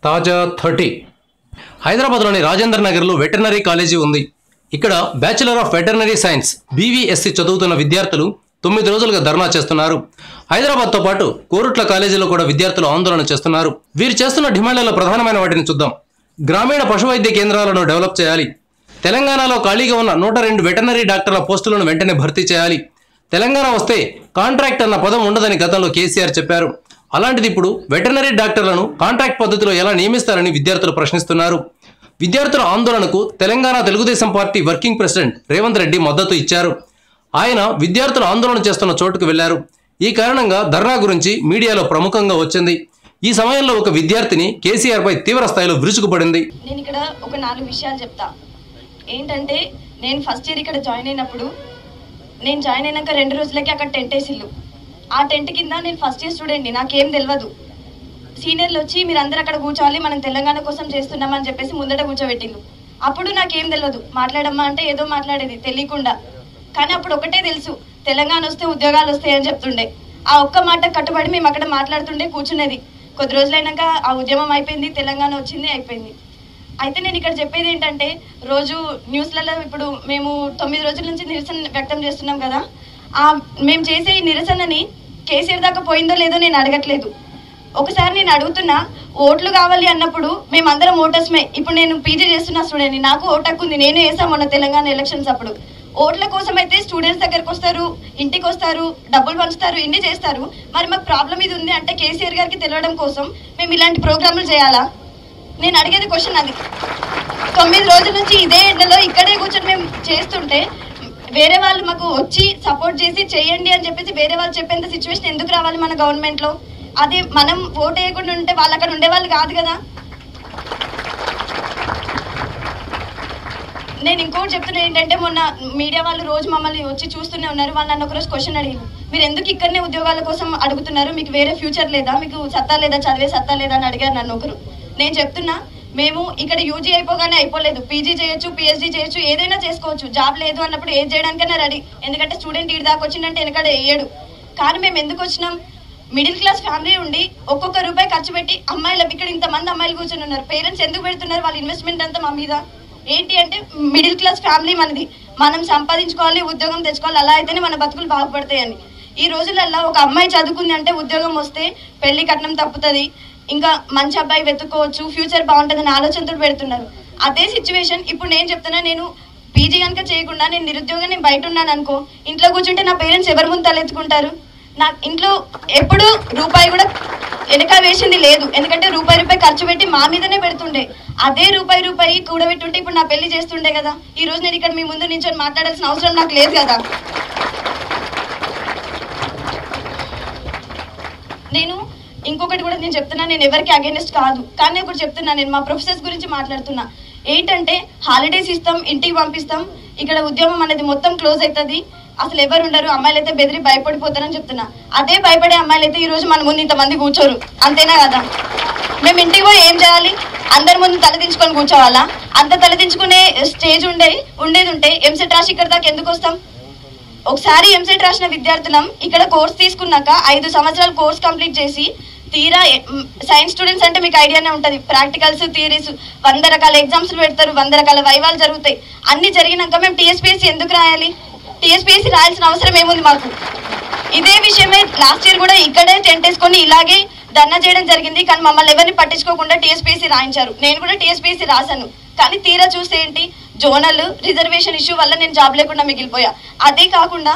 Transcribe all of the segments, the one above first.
తాజా 30 హైదరాబాద్లోని రాజేంద్ర నగర్లో వెటర్నరీ కాలేజీ ఉంది. ఇక్కడ bachelor of veterinary science BVSC చదువుతున్న విద్యార్థులు 9 రోజులుగా ధర్నా చేస్తున్నారు. హైదరాబాద్తో పాటు కోరుట్ల కాలేజీలో కూడా విద్యార్థులు ఆందోళన చేస్తున్నారు. వీరు చేస్తున్న డిమాండ్లలో ప్రధానమైన వాటిని చూద్దాం. గ్రామీణ పశువైద్య కేంద్రాలను డెవలప్ చేయాలి. తెలంగాణలో ఖాళీగా ఉన్న 102 వెటర్నరీ డాక్టర్ల పోస్టులను వెంటనే భర్తీ చేయాలి. తెలంగాణ వస్తే కాంట్రాక్ట్ అన్న పదం ఉండదని గతంలో కేసీఆర్ చెప్పారు. అలాంటిది ఇప్పుడు వెటర్నరీ డాక్టర్లను కాంట్రాక్ట్ పద్ధతిలో ఎలా నియమిస్తారని విద్యార్థులు ప్రశ్నిస్తున్నారు. విద్యార్థుల ఆందోళనకు Telangana Telugu Desam party working president Revanth Reddy మద్దతు ఇచ్చారు. ఆయన విద్యార్థులు ఆందోళన చేస్తున్న చోటుకు వెళ్లారు. ఈ కారణంగా ధర్నా గురించి మీడియాలో ప్రముఖంగా వచ్చింది. ఈ సమయంలో ఒక విద్యార్థిని కేసీఆర్ పై తీవ్ర స్థాయిలో విరుచుకుపడింది. నేను ఇక్కడ ఒక 4 విషయాలు చెప్తా. ఏంటంటే నేను ఫస్ట్ ఇయర్ ఇక్కడ జాయిన్ అయినప్పుడు నేను జాయిన్ అయినాక 2 రోజులకి అక్కడ టెంట్ వేసిల్లు. ఆ టెంట్ కింద నేను ఫస్ట్ ఇయర్ స్టూడెంట్ని, నాకేం తెలియదు. సీనియర్లు వచ్చి మీరు అందరు అక్కడ కూర్చోవాలి, మనం తెలంగాణ కోసం చేస్తున్నామని చెప్పేసి ముందట కూర్చోబెట్టిల్లు. అప్పుడు నాకేం తెలియదు, మాట్లాడమ్మా అంటే ఏదో మాట్లాడేది తెలియకుండా. కానీ అప్పుడు ఒకటే తెలుసు, తెలంగాణ వస్తే ఉద్యోగాలు వస్తాయని చెప్తుండే. ఆ ఒక్క మాట కట్టుబడి మేము అక్కడ మాట్లాడుతుండే కూర్చునేది. కొద్ది రోజులైనాక ఆ ఉద్యమం అయిపోయింది, తెలంగాణ వచ్చింది, అయిపోయింది. అయితే నేను ఇక్కడ చెప్పేది ఏంటంటే, రోజు న్యూస్లలో ఇప్పుడు మేము 9 రోజుల నుంచి నిరసన వ్యక్తం చేస్తున్నాం కదా. మేము చేసే ఈ నిరసనని కేసీఆర్ దాకా పోయిందో లేదో నేను అడగట్లేదు. ఒకసారి నేను అడుగుతున్నా, ఓట్లు కావాలి అన్నప్పుడు మేమందరం ఓటర్స్మే. ఇప్పుడు నేను పీజీ చేస్తున్నా స్టూడెంట్ని, నాకు ఓటు హక్కు ఉంది, నేను వేసాం మొన్న తెలంగాణ ఎలక్షన్స్ అప్పుడు. ఓట్ల కోసం అయితే స్టూడెంట్స్ దగ్గరకు వస్తారు, ఇంటికి వస్తారు, డబ్బులు పంచుతారు, ఇన్ని చేస్తారు. మరి మాకు ప్రాబ్లం ఇది ఉంది అంటే కేసీఆర్ గారికి తెలియడం కోసం మేము ఇలాంటి ప్రోగ్రాములు చేయాలా? నేను అడిగేది క్వశ్చన్ అది. 9 రోజుల నుంచి ఇదే ఎండలో ఇక్కడే కూర్చొని మేము చేస్తుంటే వేరే వాళ్ళు మాకు వచ్చి సపోర్ట్ చేసి చేయండి అని చెప్పేసి వేరే వాళ్ళు చెప్పేంత సిచ్యువేషన్ ఎందుకు రావాలి మన గవర్నమెంట్లో? అదే మనం ఓట్ వేయకుండా ఉంటే వాళ్ళు అక్కడ ఉండేవాళ్ళు కాదు కదా. నేను ఇంకోటి చెప్తున్నా ఏంటంటే, మొన్న మీడియా వాళ్ళు రోజు మమ్మల్ని వచ్చి చూస్తూనే ఉన్నారు. వాళ్ళు నన్ను ఒకరోజు క్వశ్చన్ అడిగారు, మీరు ఎందుకు ఇక్కడనే ఉద్యోగాల కోసం అడుగుతున్నారు, మీకు వేరే ఫ్యూచర్ లేదా, మీకు సత్తా లేదా, చదివే సత్తా లేదా అని అడిగారు నన్ను ఒకరు. నేను చెప్తున్నా, మేము ఇక్కడ యూజీ అయిపోగానే అయిపోలేదు, పీజీ చేయొచ్చు, PhD చేయొచ్చు, ఏదైనా చేసుకోవచ్చు. జాబ్ లేదు అన్నప్పుడు ఏది చేయడానికైనా రెడీ. ఎందుకంటే స్టూడెంట్ ఈడి దాకా వచ్చిందంటే వెనకడ వేయడు. కానీ మేము ఎందుకు వచ్చినాం? మిడిల్ క్లాస్ ఫ్యామిలీ ఉండి ఒక్కొక్క రూపాయి ఖర్చు పెట్టి అమ్మాయిలు, ఇక్కడ ఇంతమంది అమ్మాయిలు కూర్చొని ఉన్నారు. పేరెంట్స్ ఎందుకు పెడుతున్నారు? వాళ్ళ ఇన్వెస్ట్మెంట్ అంతా మా మీద. ఏంటి అంటే, మిడిల్ క్లాస్ ఫ్యామిలీ మనది, మనం సంపాదించుకోవాలి, ఉద్యోగం తెచ్చుకోవాలి, అలా అయితేనే మన బతుకులు బాగుపడతాయని. ఈ రోజులల్లో ఒక అమ్మాయి చదువుకుంది అంటే ఉద్యోగం వస్తే పెళ్లి కట్నం తప్పుతుంది, ఇంకా మంచి అబ్బాయి వెతుక్కోవచ్చు, ఫ్యూచర్ బాగుంటుందని ఆలోచనతో పెడుతున్నారు. అదే సిచ్యువేషన్ ఇప్పుడు నేను చెప్తున్నా. నేను పీజీ కనుక చేయకుండా నేను నిరుద్యోగం, నేను బయట ఉన్నాను అనుకో, ఇంట్లో కూర్చుంటే నా పేరెంట్స్ ఎవరి ముందు తలెత్తుకుంటారు? నా ఇంట్లో ఎప్పుడు రూపాయి కూడా వెనక వేసింది లేదు. ఎందుకంటే రూపాయి ఖర్చు పెట్టి మా మీదనే పెడుతుండే. అదే రూపాయి కూడబెట్టుంటే ఇప్పుడు నా పెళ్లి చేస్తుండే కదా. ఈ రోజు నేను ఇక్కడ మీ ముందు నించొని మాట్లాడాల్సిన అవసరం నాకు లేదు కదా. నేను ఇంకొకటి కూడా నేను చెప్తున్నా, నేను ఎవరికి అగేనెస్ట్ కాదు, కానీ ఇప్పుడు చెప్తున్నా, నేను మా ప్రొఫెసర్స్ గురించి మాట్లాడుతున్నా. ఏంటంటే, హాలిడేస్ ఇస్తాం, ఇంటికి పంపిస్తాం, ఇక్కడ ఉద్యమం అనేది మొత్తం క్లోజ్ అవుతుంది, అసలు ఎవరు ఉండరు, అమ్మాయిలు అయితే బెదిరి భయపడిపోతారని చెప్తున్నా. అదే భయపడే అమ్మాయిలు అయితే ఈ రోజు మన ముందు ఇంతమంది కూర్చోరు, అంతేనా కదా? మేము ఇంటికి పోయి ఏం చేయాలి? అందరి ముందు తలదించుకొని కూర్చోవాలా? అంత తలదించుకునే స్టేజ్ ఉండేది ఉంటే ఎంసెట్ రాసి ఇక్కడ దాకా ఎందుకు వస్తాం? ఒకసారి ఎంసెట్ రాసిన విద్యార్థులం ఇక్కడ కోర్స్ తీసుకున్నాక 5 సంవత్సరాలు కోర్స్ కంప్లీట్ చేసి తీరా సైన్స్ స్టూడెంట్స్ అంటే మీకు ఐడియానే ఉంటుంది, ప్రాక్టికల్స్, థియరీస్, 100 రకాల ఎగ్జామ్స్ పెడతారు, 100 రకాల వైవాలు జరుగుతాయి. అన్ని జరిగినాక మేము TSPSC ఎందుకు రాయాలి? TSPSC రాయాల్సిన అవసరం ఏముంది మాకు? ఇదే విషయమే లాస్ట్ ఇయర్ కూడా ఇక్కడే టెంట్ వేసుకొని ఇలాగే ధర్నా చేయడం జరిగింది. కానీ మమ్మల్ని ఎవరిని పట్టించుకోకుండా TSPSC రాయించారు. నేను కూడా TSPSC రాశాను. కానీ తీరా చూస్తే ఏంటి, జోనల్ రిజర్వేషన్ ఇష్యూ వల్ల నేను జాబ్ లేకుండా మిగిలిపోయా. అదే కాకుండా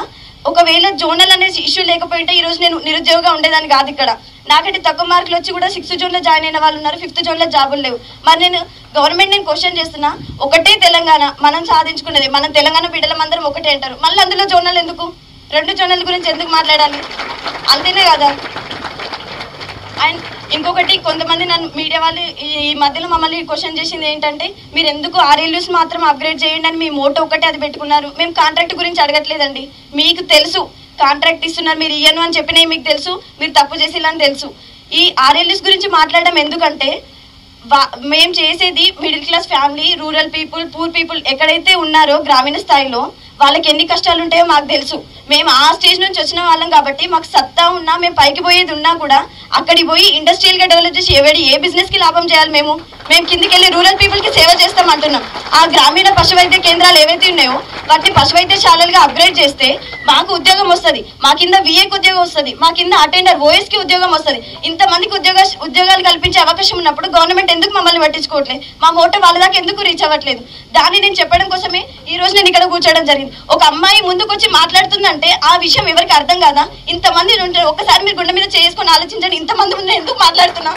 ఒకవేళ జోనల్ అనే ఇష్యూ లేకపోయింటే ఈ రోజు నేను నిరుద్యోగంగా ఉండేదాన్ని కాదు. ఇక్కడ నాకంటే తక్కువ మార్కులు వచ్చి కూడా 6th జోన్లో జాయిన్ అయిన వాళ్ళు ఉన్నారు, 5th జోన్లో జాబులు లేవు. మరి నేను గవర్నమెంట్ నేను క్వశ్చన్ చేస్తున్నా, ఒకటే తెలంగాణ మనం సాధించుకున్నది, మనం తెలంగాణ బిడ్డలం అందరం ఒకటే అంటారు, మళ్ళీ అందులో జోనల్ ఎందుకు? 2 జోనల్ గురించి ఎందుకు మాట్లాడాలి? అంతేనే కదా. అండ్ ఇంకొకటి, కొంతమంది నన్ను మీడియా వాళ్ళు ఈ మధ్యలో మమ్మల్ని క్వశ్చన్ చేసింది ఏంటంటే, మీరు ఎందుకు RLUs మాత్రం అప్గ్రేడ్ చేయండి అని మీ మోటో ఒకటే అది పెట్టుకున్నారు. మేము కాంట్రాక్ట్ గురించి అడగట్లేదండి. మీకు తెలుసు కాంట్రాక్ట్ ఇస్తున్నారు, మీరు ఇయ్యను అని చెప్పినవి మీకు తెలుసు, మీరు తప్పు చేసేలా తెలుసు. ఈ RLUs గురించి మాట్లాడడం ఎందుకంటే, మేము చేసేది middle class family, rural people, poor people ఎక్కడైతే ఉన్నారో గ్రామీణ స్థాయిలో వాళ్ళకి ఎన్ని కష్టాలు ఉంటాయో మాకు తెలుసు. మేము ఆ స్టేజ్ నుంచి వచ్చిన వాళ్ళం కాబట్టి మాకు సత్తా ఉన్నా, మేము పైకి పోయేది ఉన్నా కూడా అక్కడికి పోయి ఇండస్ట్రియల్ గా డెవలప్ చేసి ఏ బిజినెస్ కి లాభం చేయాలి? మేము కిందికి వెళ్ళి రూరల్ పీపుల్ కి సేవ చేస్తాం అంటున్నాం. ఆ గ్రామీణ పశు వైద్య కేంద్రాలు ఏవైతే ఉన్నాయో వాటిని పశు వైద్యశాలలుగా అప్గ్రేడ్ చేస్తే మాకు ఉద్యోగం వస్తుంది, మా కింద VAకి ఉద్యోగం వస్తుంది, మా కింద అటెండర్ OS కి ఉద్యోగం వస్తుంది. ఇంతమందికి ఉద్యోగాలు కల్పించే అవకాశం ఉన్నప్పుడు గవర్నమెంట్ ఎందుకు మమ్మల్ని పట్టించుకోవట్లేదు? మా మోటో వాళ్ళ దాకా ఎందుకు రీచ్ అవ్వట్లేదు? దాన్ని నేను చెప్పడం కోసమే ఈ రోజు నేను ఇక్కడ కూర్చోవడం జరిగింది. ఒక అమ్మాయి ముందుకు వచ్చి మాట్లాడుతుందంటే ఆ విషయం ఎవరికి అర్థం కాదా? ఇంతమంది ఉంటారు, ఒక్కసారి మీరు గుండె మీద చేసుకొని ఆలోచించండి. ఇంతమంది ముందు ఎందుకు మాట్లాడుతున్నా?